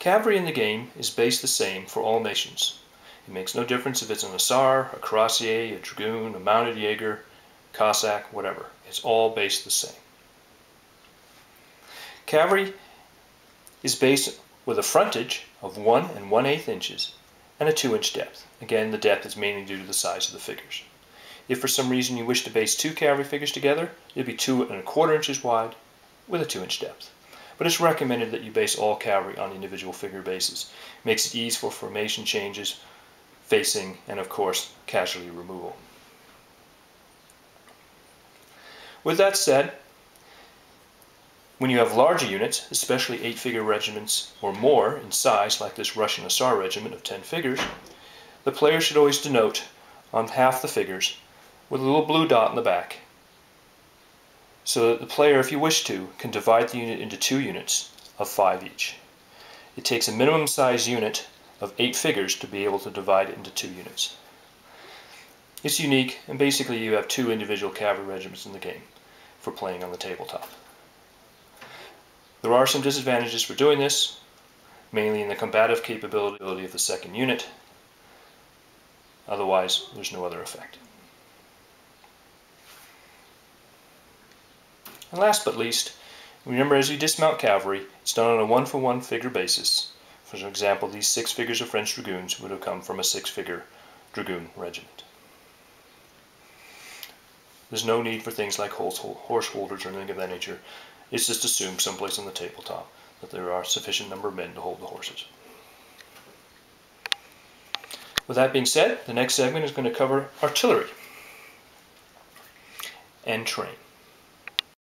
Cavalry in the game is based the same for all nations. It makes no difference if it's an Hussar, a Cuirassier, a Dragoon, a Mounted Jaeger, Cossack, whatever. It's all based the same. Cavalry is based with a frontage of 1 1/8 inches and a 2-inch depth. Again, the depth is mainly due to the size of the figures. If for some reason you wish to base 2 cavalry figures together, it'll be 2 1/4 inches wide with a 2-inch depth. But it's recommended that you base all cavalry on individual figure bases. It makes it easy for formation changes, facing, and of course, casualty removal. With that said, when you have larger units, especially 8-figure regiments or more in size, like this Russian Hussar regiment of 10 figures, the player should always denote on half the figures with a little blue dot in the back, so that the player, if you wish to, can divide the unit into 2 units of 5 each. It takes a minimum size unit of 8 figures to be able to divide it into 2 units. It's unique, and basically you have 2 individual cavalry regiments in the game for playing on the tabletop. There are some disadvantages for doing this, mainly in the combative capability of the second unit. Otherwise, there's no other effect. And last but least, remember, as you dismount cavalry, it's done on a 1-for-1 figure basis. For example, these 6 figures of French dragoons would have come from a 6-figure dragoon regiment. There's no need for things like horse holders or anything of that nature. It's just assumed someplace on the tabletop that there are sufficient number of men to hold the horses. With that being said, the next segment is going to cover artillery and train.